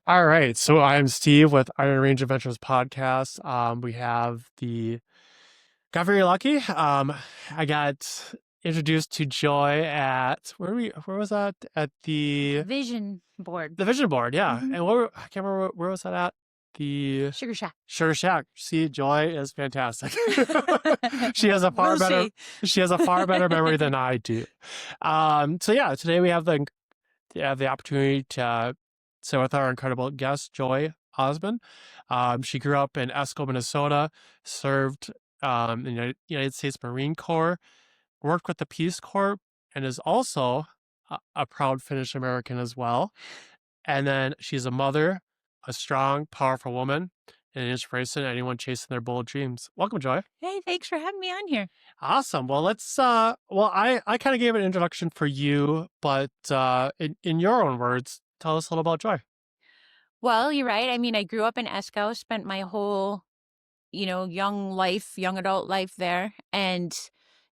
All right. So I'm Steve with Iron Range Adventures podcast. We have got very lucky. I got introduced to Joy at where was that? At Vision board. the vision board, yeah. Mhm. And I can't remember where was that at? The Sugar Shack. Sugar Shack. See, Joy is fantastic. She has a far We'll better see. she has a far better memory than I do. So yeah, today we have the opportunity to sit with our incredible guest, Joy Ausman. She grew up in Esko, Minnesota, served in the United States Marine Corps, worked with the Peace Corps, and is also a proud Finnish American as well. And then she's a mother, a strong, powerful woman, and an inspiration to anyone chasing their bold dreams. Welcome, Joy. Hey, thanks for having me on here. Awesome. Well, I kind of gave an introduction for you, but in your own words, tell us a little about Joy. Well, you're right. I mean, I grew up in Esko, spent my whole, young adult life there, and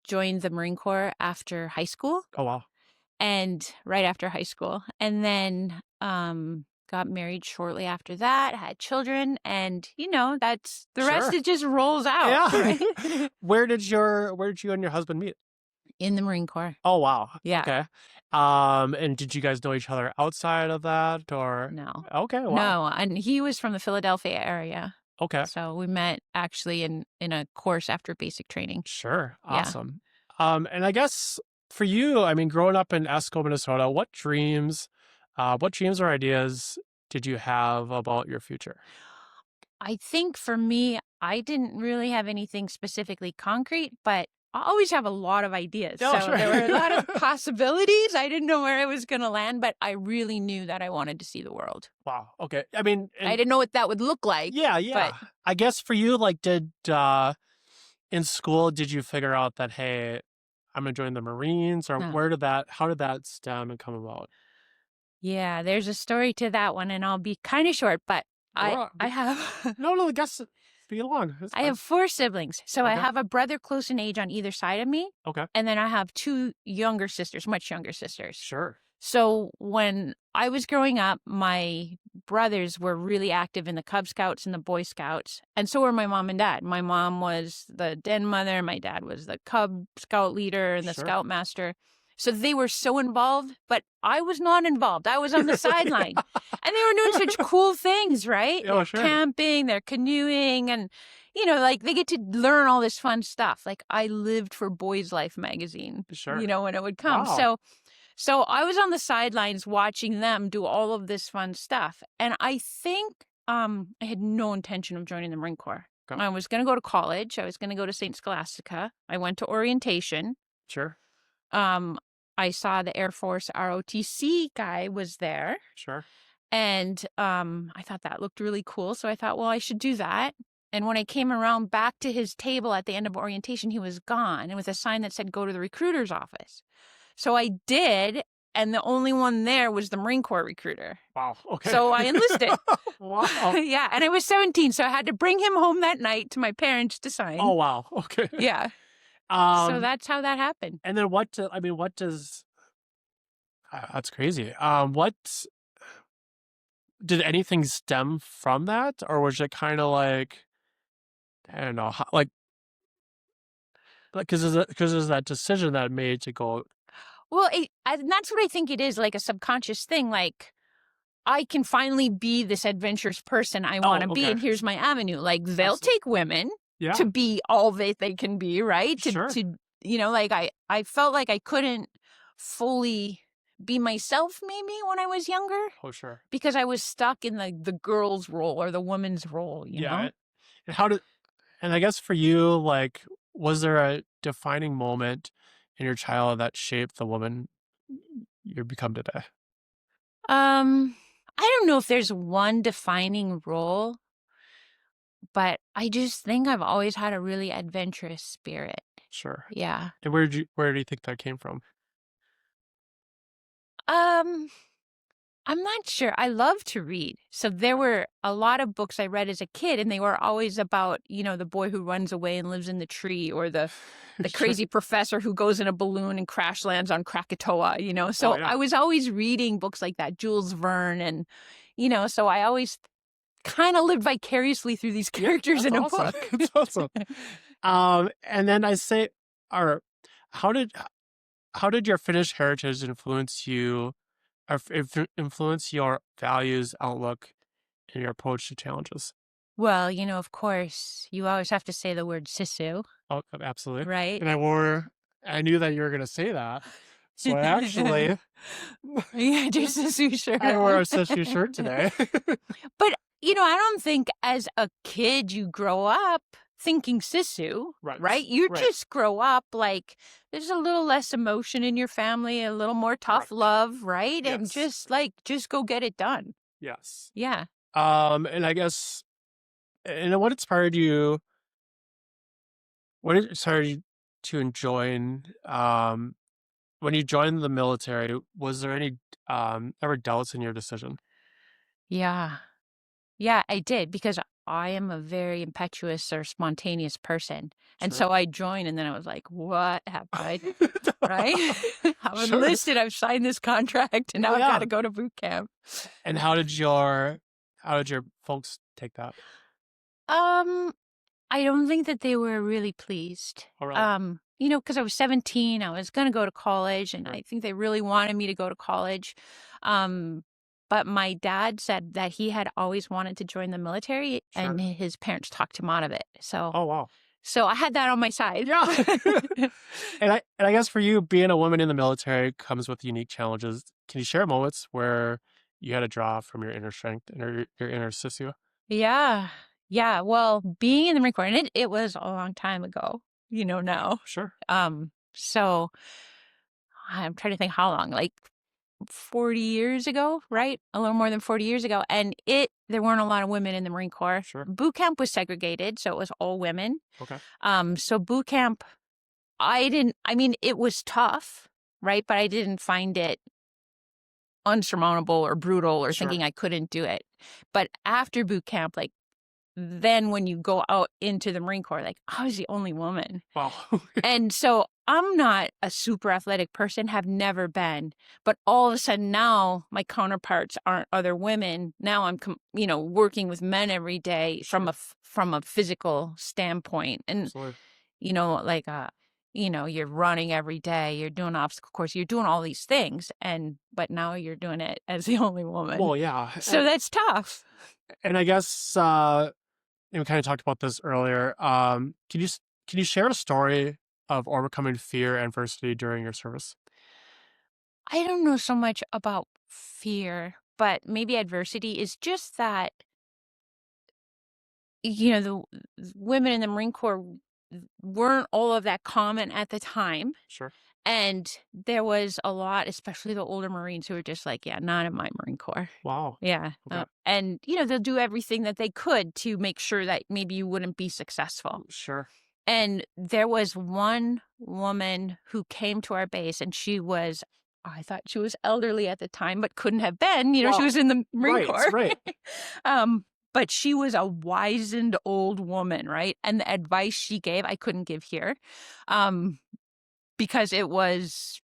joined the Marine Corps after high school Oh, wow. and right after high school. And then got married shortly after that, had children, and that's the rest, Sure. it just rolls out. Yeah. Right? Where did you and your husband meet? In the Marine Corps. Oh, wow. Yeah. Okay. And did you guys know each other outside of that or? No. Okay. Wow. No, and he was from the Philadelphia area. Okay. So we met actually in a course after basic training. Sure. Yeah. Awesome. And I guess for you, I mean, growing up in Esko, Minnesota, what dreams or ideas did you have about your future? I think for me, I didn't really have anything specifically concrete, but I always have a lot of ideas. Oh, So sure. there were a lot of possibilities. I didn't know where I was going to land, but I really knew that I wanted to see the world. Wow. Okay. I mean, I didn't know what that would look like. yeah. But I guess for you, like, in school, did you figure out that, hey, I'm gonna join the Marines, or No. how did that stem and come about? yeah, there's a story to that one, and I'll be kind of short, but Or, I have no, I guess be long. It's I fine. have 4 siblings. So I Okay. have a brother close in age on either side of me, Okay. and then I have 2 younger sisters, much younger sisters. Sure. So when I was growing up, my brothers were really active in the Cub Scouts and the Boy Scouts, and so were my mom and dad. My mom was the den mother, my dad was the Cub Scout leader and the Sure. Scoutmaster. So they were so involved, but I was not involved. I was on the sideline. And they were doing such cool things, right? Oh, They're sure. camping, they're canoeing, and like they get to learn all this fun stuff. Like I lived for Boys Life magazine, Sure. when it would come. Wow. So I was on the sidelines watching them do all of this fun stuff. And I think I had no intention of joining the Marine Corps. Okay. I was going to go to college. I was going to go to St. Scholastica. I went to orientation. Sure. I saw the Air Force ROTC guy was there. Sure. And I thought that looked really cool. So I thought, well, I should do that. And when I came around back to his table at the end of orientation, he was gone, and with a sign that said, go to the recruiter's office. So I did, and the only one there was the Marine Corps recruiter. Wow. Okay. So I enlisted. Wow. Yeah, and I was 17, so I had to bring him home that night to my parents to sign. Oh, wow. Okay. Yeah. So that's how that happened. And then what does that's crazy. Did anything stem from that, or was it kind of like, I don't know, because there's that decision that made to go. Well, and that's what I think it is, like a subconscious thing. Like, I can finally be this adventurous person I want to be, okay. and here's my avenue. Like, they'll take women Yeah. to be all that they can be, right? Sure. Like I felt like I couldn't fully be myself maybe when I was younger Oh, sure. because I was stuck in the girl's role or the woman's role, you know? And and I guess for you, like, was there a defining moment in your childhood that shaped the woman you become today? I don't know if there's one defining role, but I just think I've always had a really adventurous spirit. Sure. Yeah. And where do you think that came from? I'm not sure. I love to read. So there were a lot of books I read as a kid, and they were always about, the boy who runs away and lives in the tree, or the crazy professor who goes in a balloon and crash lands on Krakatoa, So Oh, yeah. I was always reading books like that, Jules Verne and, you know, so I always kind of lived vicariously through these characters in a book. That's awesome. And then or how did your Finnish heritage influence you, or influence your values, outlook, and your approach to challenges? Well, you know, of course, you always have to say the word SISU, Oh, absolutely. right? And I knew that you were going to say that. So I actually, Yeah, just SISU shirt. I wore a SISU shirt today. But, you know, I don't think as a kid you grow up thinking SISU, right? You just grow up like there's a little less emotion in your family, a little more tough love, right? And just go get it done. Yes. Yeah. And I guess, and what inspired you to join, when you joined the military, was there any ever doubts in your decision? Yeah. Yeah, I did because I am a very impetuous or spontaneous person. And so I joined and then I was like, what have I, right? I'm enlisted, I've signed this contract and now I've got to go to boot camp. And how did your folks take that? I don't think that they were really pleased. Oh, really? You know, because I was 17, I was going to go to college, and I think they really wanted me to go to college. But my dad said that he had always wanted to join the military, and his parents talked him out of it. So, oh wow. So I had that on my side. Yeah. and I guess for you, being a woman in the military comes with unique challenges. Can you share moments where you had to draw from your inner strength and your inner SISU? Yeah. Yeah. Well, being in the Marine Corps, and it was a long time ago, you know, now. Sure. So I'm trying to think how long, like 40 years ago, right? A little more than 40 years ago. And there weren't a lot of women in the Marine Corps. Sure. Boot camp was segregated, so it was all women. Okay. So boot camp, it was tough, right? But I didn't find it unsurmountable or brutal or thinking I couldn't do it. But after boot camp, like, then when you go out into the Marine Corps, like, I was the only woman. Wow. And so I'm not a super athletic person, have never been. But all of a sudden now my counterparts aren't other women. Now I'm, working with men every day from a physical standpoint. And, Absolutely. You're running every day, you're doing obstacle course, you're doing all these things. But now you're doing it as the only woman. Well, yeah. So that's tough. And I guess, we kind of talked about this earlier. Can you share a story of overcoming fear and adversity during your service? I don't know so much about fear, but maybe adversity is just that, the women in the Marine Corps weren't all of that common at the time. Sure. And there was a lot, especially the older Marines, who were just like, yeah, not in my Marine Corps. Wow. Yeah. Okay. And, they'll do everything that they could to make sure that maybe you wouldn't be successful. Sure. And there was one woman who came to our base, and I thought she was elderly at the time, but couldn't have been. She was in the Marine Corps. Right. But she was a wizened old woman, right? And the advice she gave, I couldn't give here. Because it was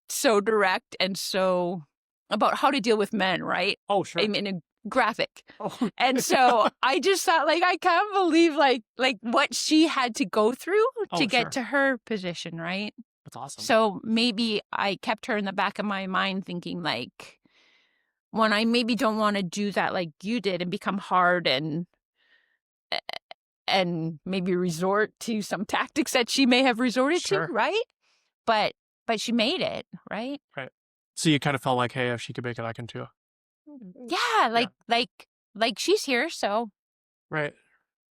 so direct and so about how to deal with men, right? Oh, sure. I mean, graphic. Oh. And so I just thought, I can't believe, like what she had to go through to get to her position, right? That's awesome. So maybe I kept her in the back of my mind thinking, like, when I maybe don't want to do that like you did and become hard and maybe resort to some tactics that she may have resorted to, right? But she made it, right? Right. So you kind of felt like, hey, if she could make it, I can too. Yeah, like she's here, so. Right.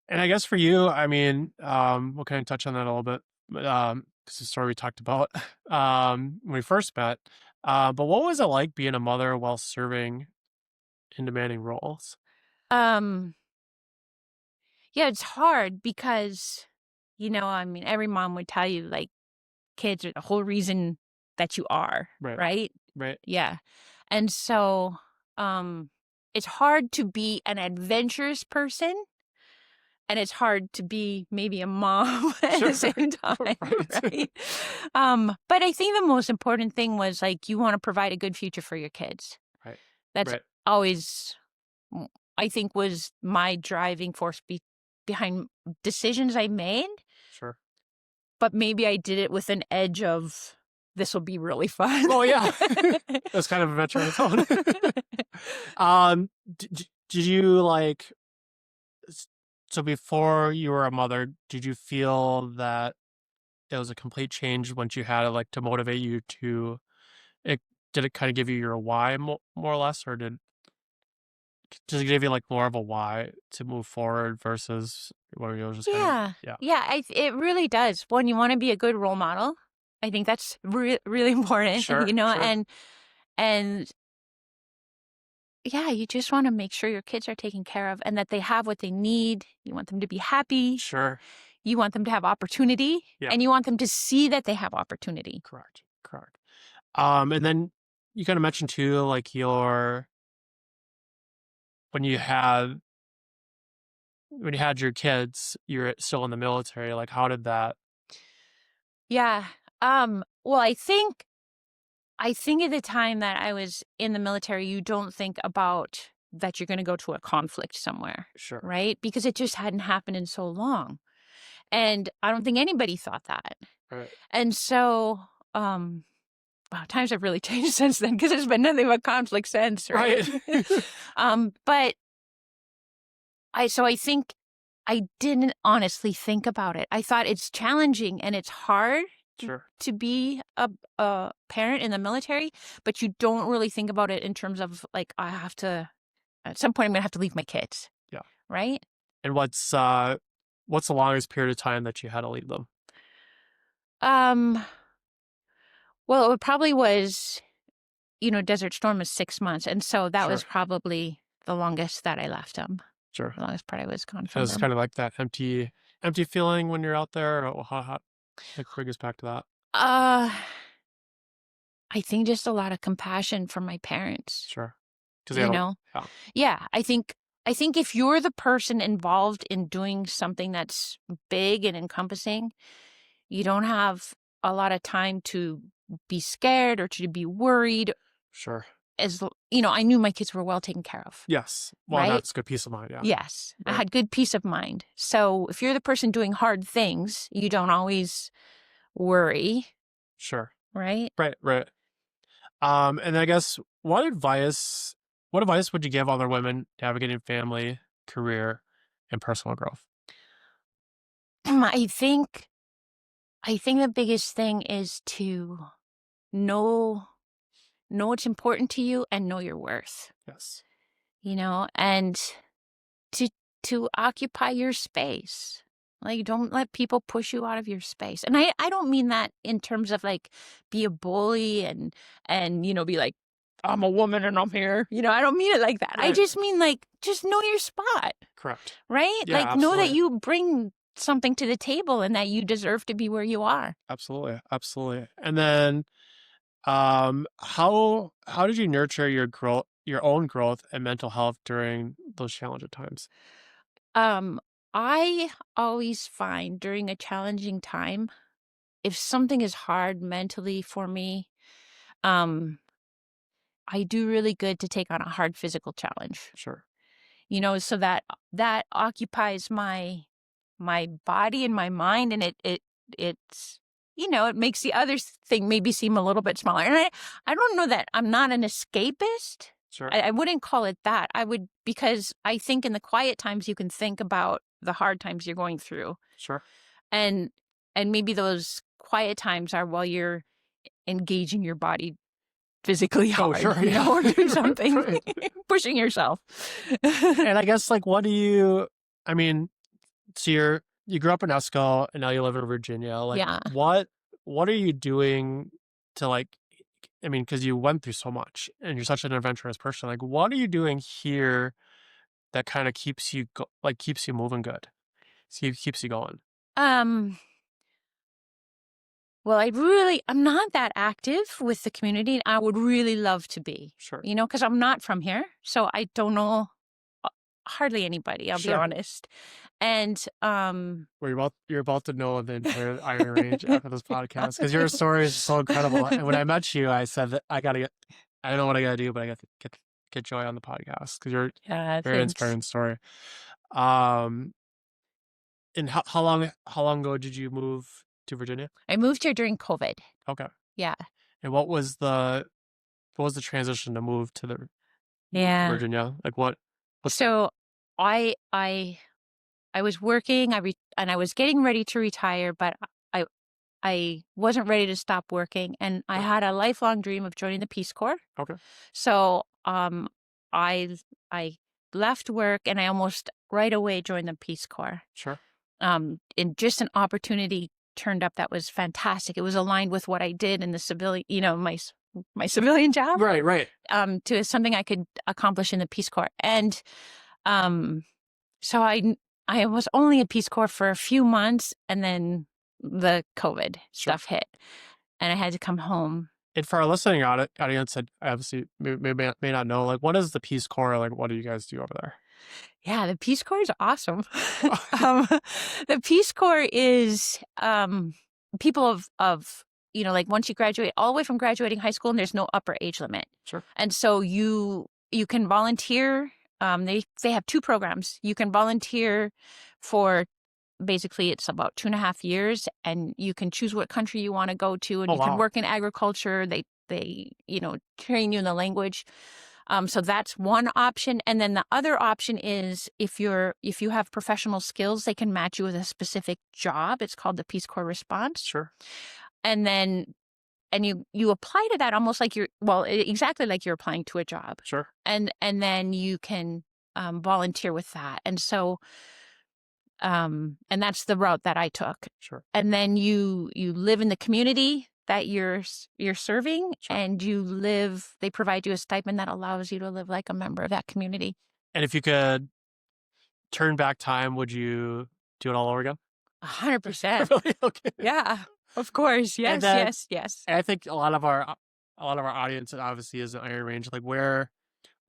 And I guess for you, I mean, we'll kind of touch on that a little bit, but because the story we talked about when we first met. But what was it like being a mother while serving in demanding roles? Yeah, it's hard because, every mom would tell you, like, kids are the whole reason that you are, right? Right. Yeah. And so it's hard to be an adventurous person, and it's hard to be maybe a mom at the same time, right? But I think the most important thing was, like, you want to provide a good future for your kids. Right. always, I think, was my driving force behind decisions I made. Sure. But maybe I did it with an edge of, this will be really fun. Oh, yeah. That's kind of adventure on its own. Did you like, so before you were a mother, did you feel that it was a complete change once you had it, like, to motivate you to, did it kind of give you your why more or less, or does it give you like more of a why to move forward versus where you was just kind of, Yeah. Yeah, it really does. When you want to be a good role model, I think that's really important, Sure, sure. and yeah, you just want to make sure your kids are taken care of and that they have what they need. You want them to be happy. Sure. You want them to have opportunity, Yeah. and you want them to see that they have opportunity. Correct. And then you kind of mentioned too, like when you had your kids, you're still in the military. Like, how did that? Yeah. Well, I think at the time that I was in the military, you don't think about that you're going to go to a conflict somewhere, Sure. right? Because it just hadn't happened in so long. And I don't think anybody thought that. Right. And so, wow, times have really changed since then, because there's been nothing but conflict since, right? But I think I didn't honestly think about it. I thought it's challenging and it's hard Sure. to be a parent in the military, but you don't really think about it in terms of like, I have to, at some point I'm gonna have to leave my kids. Yeah. Right. And what's the longest period of time that you had to leave them? Well, it probably was, Desert Storm was 6 months, and so that was probably the longest that I left them. Sure. The longest part I was gone It from was them. kind of like that empty feeling when you're out there. Or how like bring us back to that? I think just a lot of compassion for my parents. Sure. Because Yeah, I think if you're the person involved in doing something that's big and encompassing, you don't have a lot of time to be scared or to be worried. Sure. As I knew my kids were well taken care of. Yes. Well, right? That's good peace of mind. Yeah. Yes. Right. I had good peace of mind. So if you're the person doing hard things, you don't always worry. Sure. Right? Right. And I guess what advice would you give other women navigating family, career, and personal growth? I think the biggest thing is to know what's important to you and know your worth. Yes. And to occupy your space. Like, don't let people push you out of your space. And I don't mean that in terms of like be a bully and be like, I'm a woman and I'm here. I don't mean it like that. Right. I just mean like, just know your spot. Correct. Right? Yeah, like, absolutely. know that you bring something to the table and that you deserve to be where you are. Absolutely. And then how did you nurture your own growth and mental health during those challenging times? I always find during a challenging time, if something is hard mentally for me, I do really good to take on a hard physical challenge. Sure. So that occupies my body and my mind, and it's it makes the other thing maybe seem a little bit smaller. And I don't know that I'm not an escapist. Sure. I wouldn't call it that. Because I think in the quiet times you can think about the hard times you're going through. Sure. And maybe those quiet times are while you're engaging your body physically hard, sure, or doing something, pushing yourself. And I guess like, so you grew up in Esko and now you live in Virginia. Like, yeah. What are you doing to because you went through so much and you're such an adventurous person. Like, what are you doing here that kind of keeps you moving good? Keeps you going. Well, I'm not that active with the community, and I would really love to be. Sure. Because I'm not from here, so I don't know hardly anybody, I'll be honest. And you're about to know the entire Iron Range after this podcast, because your story is so incredible. And when I met you, I said that I don't know what I gotta do, but I got to get Joy on the podcast because you're Yeah, very thanks. inspiring story. Um, and how long ago did you move to Virginia? I moved here during COVID. Okay. Yeah. And what was the transition to move to the Yeah. Virginia? Like what's So I was working, and I was getting ready to retire, but I I wasn't ready to stop working, and I sure. had a lifelong dream of joining the Peace Corps. Okay. So I I left work and I almost right away joined the Peace Corps. Sure. And just an opportunity turned up that was fantastic. It was aligned with what I did in the civilian, my civilian job, Right, right. to something I could accomplish in the Peace Corps. And um, so I was only a Peace Corps for a few months, and then the COVID Sure. stuff hit, and I had to come home. And for our listening audience that obviously may not know, like what is the Peace Corps? Like what do you guys do over there? Yeah, the Peace Corps is awesome. um, the Peace Corps is people of like once you graduate, all the way from graduating high school, and there's no upper age limit. Sure. And so you can volunteer. They have two programs. You can volunteer for basically it's about 2.5 years, and you can choose what country you want to go to, and Oh, you can wow. work in agriculture. They train you in the language. So that's one option. And then the other option is if you have professional skills, they can match you with a specific job. It's called the Peace Corps Response. Sure. And then you apply to that almost like exactly like you're applying to a job. Sure. And then you can volunteer with that. And so and that's the route that I took. Sure. And then you live in the community that you're serving, Sure. and they provide you a stipend that allows you to live like a member of that community. And if you could turn back time, would you do it all over again? 100%. Really? Okay. Yeah, of course. Yes, then- yes. And I think a lot of our audience obviously is an Iron Range. Like where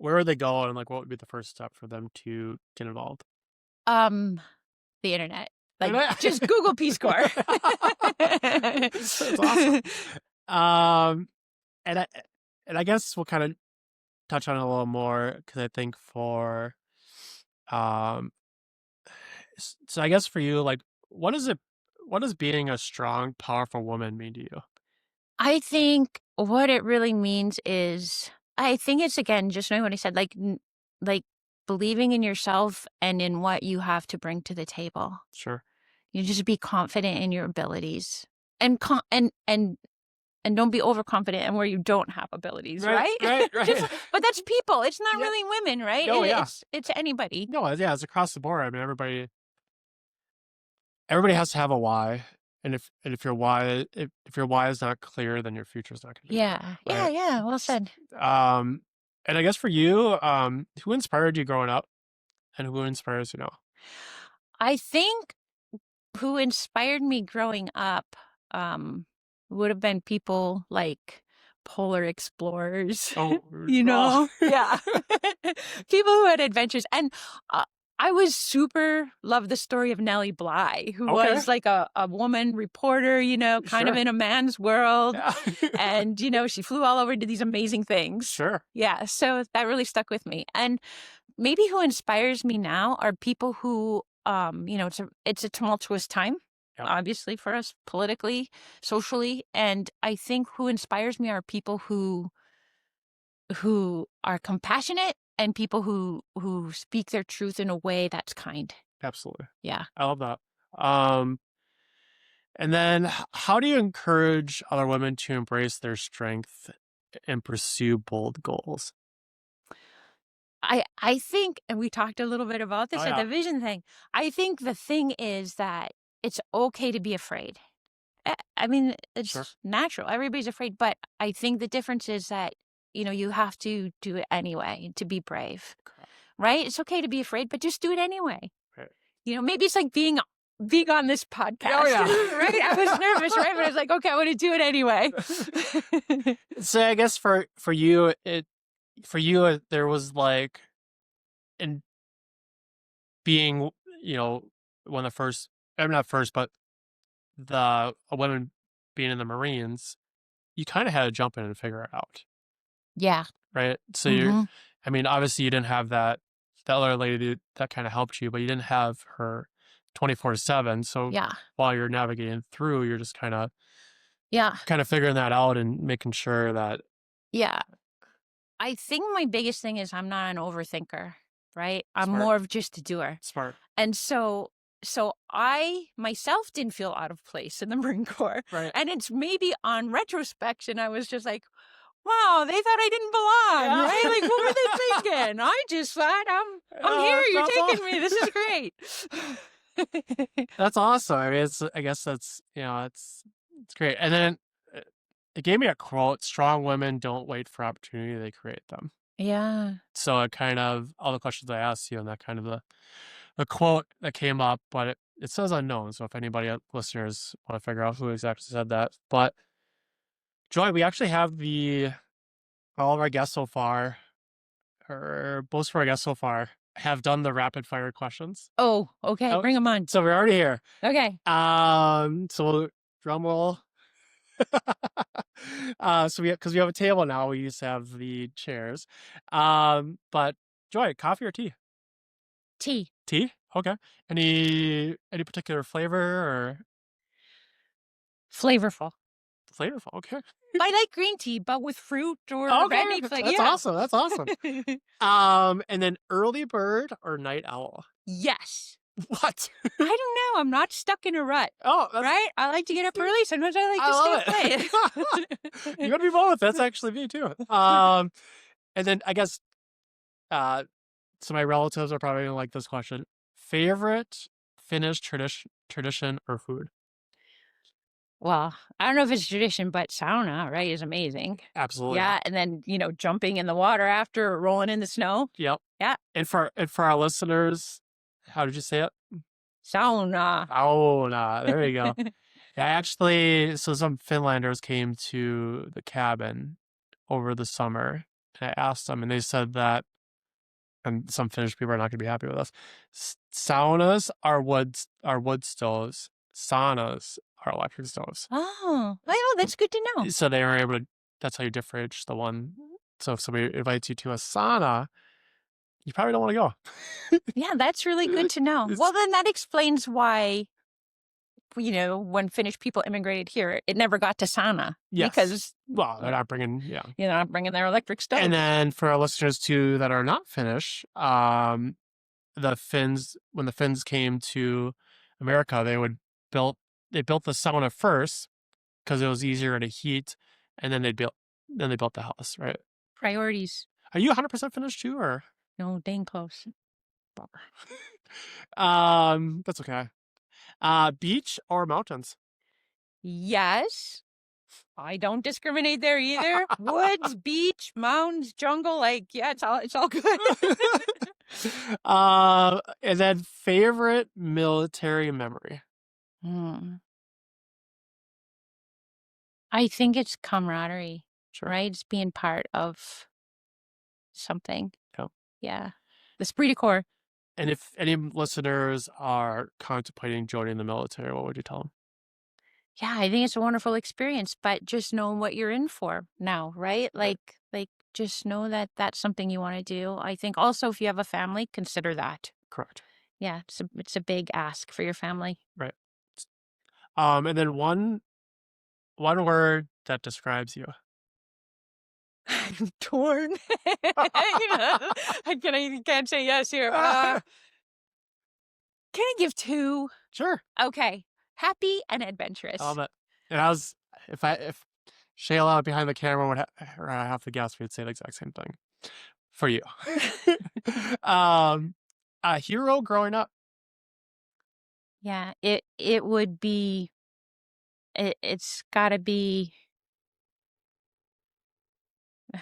are they going? And like what would be the first step for them to get involved? The internet. Like Internet? just Google Peace Corps. That's awesome. And I guess we'll kind of touch on it a little more because I think so I guess for you, like what does being a strong, powerful woman mean to you? I think what it really means is, I think it's, again, just knowing what I said, like believing in yourself and in what you have to bring to the table. Sure. You just be confident in your abilities, and don't be overconfident in where you don't have abilities, right? Right. But that's people. It's not Yeah. really women, right? Oh, yeah. It's anybody. No, yeah, it's across the board. I mean, everybody has to have a why, and if your why is not clear, then your future is not going to be Yeah. Right. Yeah. Well said. And I guess for you, who inspired you growing up, and who inspires you now? I think who inspired me growing up would have been people like polar explorers. Oh, Yeah. People who had adventures. And I was loved the story of Nellie Bly, who Okay. was like a woman reporter, kind of Sure. in a man's world. Yeah. And, she flew all over to these amazing things. Sure. Yeah. So that really stuck with me. And maybe who inspires me now are people who, it's a tumultuous time, Yep. obviously, for us politically, socially. And I think who inspires me are people who are compassionate, and people who speak their truth in a way that's kind. Absolutely. Yeah. I love that. And then how do you encourage other women to embrace their strength and pursue bold goals? I think, and we talked a little bit about this Oh, at yeah. the vision thing. I think the thing is that it's okay to be afraid. I mean, it's Sure. natural. Everybody's afraid. But I think the difference is that, you have to do it anyway, to be brave, right? It's okay to be afraid, but just do it anyway. Right. Maybe it's like being on this podcast, Oh, yeah. right? I was nervous, right? But I was like, okay, I want to do it anyway. So I guess for you, there was like, in being, one of the first, not first, but a women being in the Marines, you kind of had to jump in and figure it out. Yeah. right? So Mm-hmm. I mean, obviously you didn't have that other lady that kind of helped you, but you didn't have her 24/7. So Yeah. while you're navigating through, you're just Yeah. kind of figuring that out and making sure that Yeah. I think my biggest thing is I'm not an overthinker, right? I'm smart, more of just a doer. smart, And so I myself didn't feel out of place in the Marine Corps. right? And it's maybe on retrospection, I was just like, wow, they thought I didn't belong, Yeah. right? Like, what were they thinking? I just thought I'm here. You're That's taking me. This is great. That's awesome. I mean, I guess that's, it's great. And then uh, it gave me a quote: "Strong women don't wait for opportunity; they create them." Yeah. So it kind of all the questions I asked you, and that kind of the quote that came up, but it says unknown. So if anybody listeners want to figure out who exactly said that, but Joy, we actually have all of our guests so far, or most of our guests so far, have done the rapid fire questions. Oh, okay. Oh, Bring them on. so we're already here. Okay. So drum roll. So because we have a table now, we used to have the chairs. But Joy, coffee or tea? Tea. Tea. Okay. Any particular flavor or Flavorful. flavorful? Okay. I like green tea, but with fruit or Okay. any flavor. That's Yeah. awesome. That's awesome. And then early bird or night owl? Yes. What? I don't know. I'm not stuck in a rut. Oh, that's, Right? I like to get up early. Sometimes I like I to love stay up it. late. You gotta be both. That's actually me too. And then I guess so my relatives are probably gonna like this question. Favorite Finnish tradition or food? Well, I don't know if it's tradition, but sauna, right, is amazing. Absolutely. Yeah, and then, jumping in the water after or rolling in the snow. Yep. Yeah. And for our listeners, how did you say it? Sauna. Oh, nah, there you go. Yeah, actually, so some Finlanders came to the cabin over the summer, and I asked them, and they said that, and some Finnish people are not going to be happy with us. Saunas are wood stoves. Saunas are electric stoves. Oh, well, that's good to know. So they were able to. That's how you differentiate the one. So if somebody invites you to a sauna, you probably don't want to go. Yeah, that's really good to know. Well, then that explains why, when Finnish people immigrated here, it never got to sauna. Yes. Because, Well, they're not bringing, not bringing their electric stove. And then for our listeners too that are not Finnish, the Finns, when the Finns came to America, they built the sauna first because it was easier to heat, and then they built the house, right? Priorities. Are you 100% Finnish too, or No, dang close. bummer? That's okay. Beach or mountains? Yes. I don't discriminate there either. Woods, beach, mountains, jungle, yeah, it's all good. And then favorite military memory? I think it's camaraderie, Sure. right? It's being part of something. Yep. Yeah. The esprit de corps. And if any listeners are contemplating joining the military, what would you tell them? Yeah, I think it's a wonderful experience, but just know what you're in for now, right? Like just know that that's something you want to do. I think also if you have a family, consider that. Correct. Yeah, it's a big ask for your family. Right. And then one word that describes you. I'm torn. I can't say yes here. Can I give two? Sure. Okay. Happy and adventurous. I love it. And if Shayla behind the camera would have to guess, we'd say the exact same thing for you. A hero growing up. Yeah, it would be. It's got to be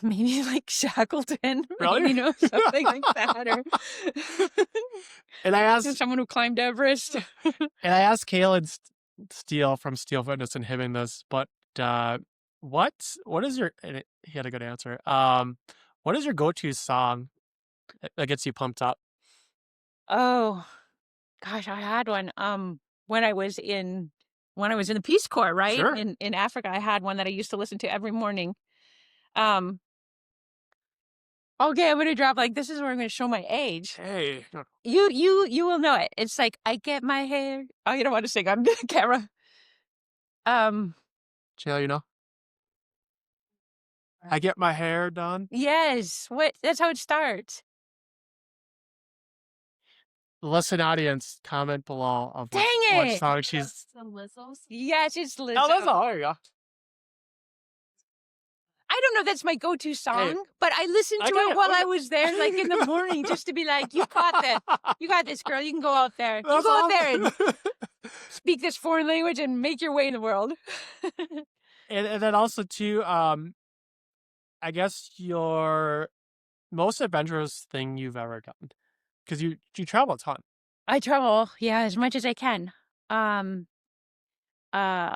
maybe like Shackleton, Really? something like that, or And I asked someone who climbed Everest. And I asked Kaylin Steele from Steel Fitness and him in this, but what is your? And he had a good answer. What is your go-to song that gets you pumped up? Oh, gosh, I had one. When I was in the Peace Corps, right? Sure. In Africa, I had one that I used to listen to every morning. Um, Okay, I'm gonna drop like this is where I'm gonna show my age. Hey. You will know it. It's like I get my hair. Oh, you don't want to sing on camera. Jill, you know? I get my hair done. Yes. What? That's how it starts. Listen, audience, comment below of Dang what it! song she's. Yes, it's Lizzo. Oh, that's all. There you go. I don't know. That's my go-to song, but I listened to Okay, it while okay. I was there, like in the morning, just to be like, "You got this. You got this, girl. You can go out there. You That's go out there and awesome. speak this foreign language and make your way in the world." And then also too, I guess your most adventurous thing you've ever done, because you travel a ton. I travel, yeah, as much as I can. Um, uh,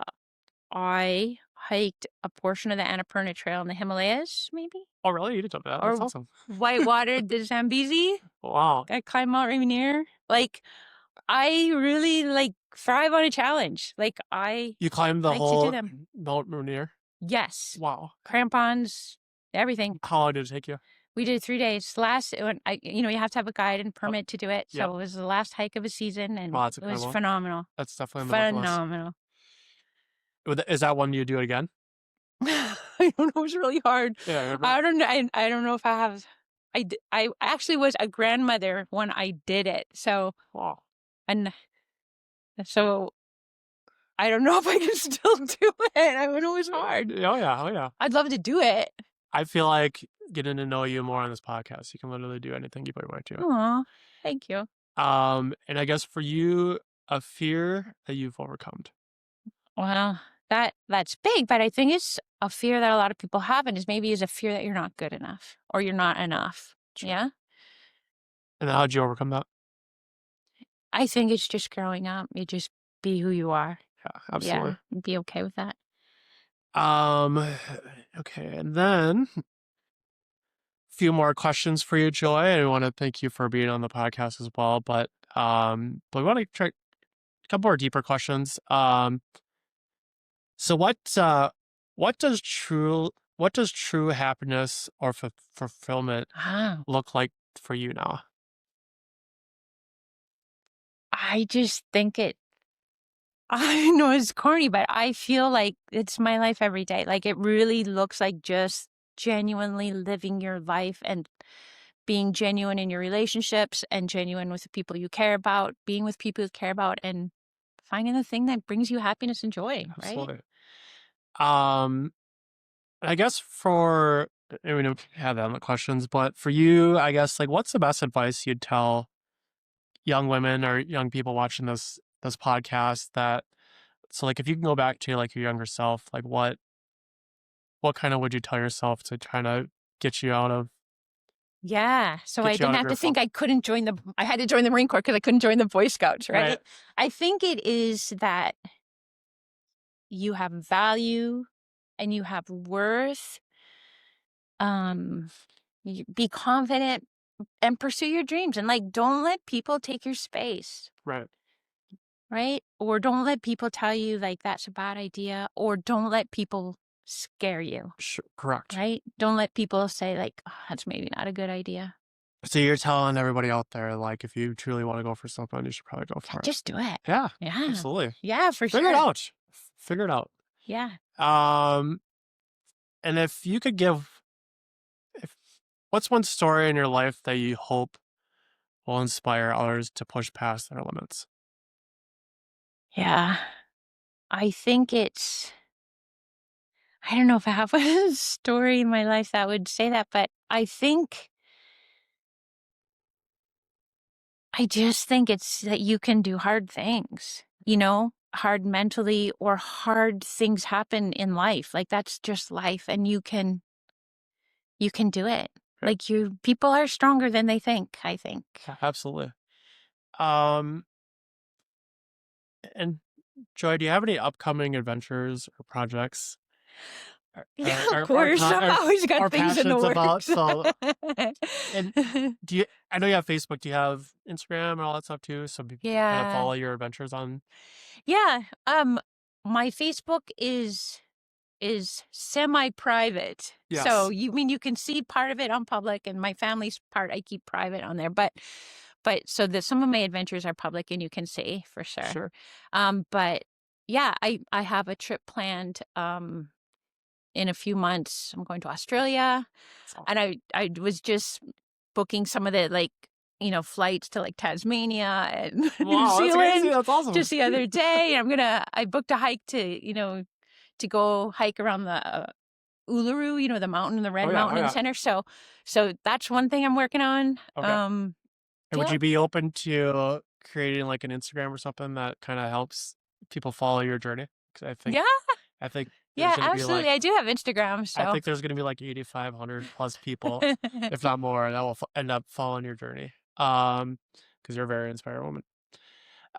I hiked a portion of the Annapurna Trail in the Himalayas, maybe, Oh, really? You did that? or That's awesome. whitewatered the Zambezi. Wow. I climbed Mount Rainier. Like, I really like thrive on a challenge. Like, I You climbed the like to do whole them. Mount Rainier? Yes, Wow. crampons, everything. How long did it take you? We did 3 days. When you have to have a guide and permit to do it. So Yep. it was the last hike of a season, and Wow, that's it was incredible. phenomenal. That's definitely on the bucket list. Phenomenal. Is that one you do it again? I don't know. It was really hard. Yeah. I don't know. I don't know if I have. I actually was a grandmother when I did it. So Wow. and so I don't know if I can still do it. I mean, it was hard. Oh yeah. Oh yeah. I'd love to do it. I feel like getting to know you more on this podcast, you can literally do anything you put your mind to. Aw, thank you. And I guess for you, a fear that you've overcome. Well, that's big, but I think it's a fear that a lot of people have, and is a fear that you're not good enough or you're not enough. Sure. Yeah. And how'd you overcome that? I think it's just growing up. You just be who you are. Yeah, absolutely. Yeah, and be okay with that. Okay, and then a few more questions for you, Joy. I want to thank you for being on the podcast as well, but we want to try a couple more deeper questions. So what does true happiness or fulfillment Wow. look like for you now? I just think I know it's corny, but I feel like it's my life every day. Like it really looks like just genuinely living your life and being genuine in your relationships and genuine with the people you care about, being with people you care about, and finding the thing that brings you happiness and joy, right? Absolutely. I guess we don't have that in the questions, but for you, I guess, like, what's the best advice you'd tell young women or young people watching this podcast so like if you can go back to like your younger self, like what kind of would you tell yourself to kind of get you out of Yeah. So Get I you out didn't of have to your think I had to join the Marine Corps because I couldn't join the Boy Scouts, right? Right. I think it is that you have value and you have worth. Be confident and pursue your dreams, and like don't let people take your space, Right. right? Or don't let people tell you like that's a bad idea, or don't let people scare you, Sure. Correct. right? Don't let people say like, oh, that's maybe not a good idea. So you're telling everybody out there, like, if you truly want to go for something, you should probably go for it. Just do it. Yeah. Yeah. Absolutely. Yeah, for Figure it sure. out. Figure it out. Yeah. And if you could what's one story in your life that you hope will inspire others to push past their limits? Yeah. I think I don't know if I have a story in my life that would say that, but I just think it's that you can do hard things, hard mentally, or hard things happen in life. Like that's just life, and you can do it. Right. Like people are stronger than they think, I think. Yeah, absolutely. And Joy, do you have any upcoming adventures or projects? Yeah, of course. I've always got things in the works. And I know you have Facebook. Do you have Instagram and all that stuff too? So people kind of follow your adventures on. Yeah. My Facebook is is semi-private. So Yes. you can see part of it on public, and my family's part I keep private on there. But so some of my adventures are public, and you can see for sure. Sure. But yeah, I have a trip planned in a few months. I'm going to Australia, and I was just booking some of the flights to like Tasmania and New Wow, that's crazy. Zealand That's awesome. just the other day. I booked a hike to go hike around the Uluru, the mountain, the red mountain in the center. So that's one thing I'm working on. Okay. And would yeah. you be open to creating like an Instagram or something that kind of helps people follow your journey? Because I think Yeah, there's gonna be absolutely. I do have Instagram, I so think there's gonna be like 8,500 plus people, if not more, that will end up following your journey. Because you're a very inspiring woman.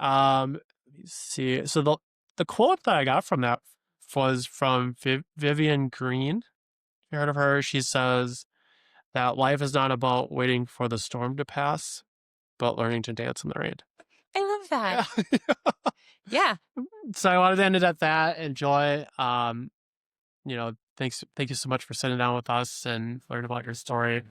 Let me see. So the quote that I got from that was from Vivian Green. You heard of her? She says that life is not about waiting for the storm to pass, but learning to dance in the rain. I love that. Yeah. So I wanted to end it at that. Enjoy. Thank you so much for sitting down with us and learning about your story.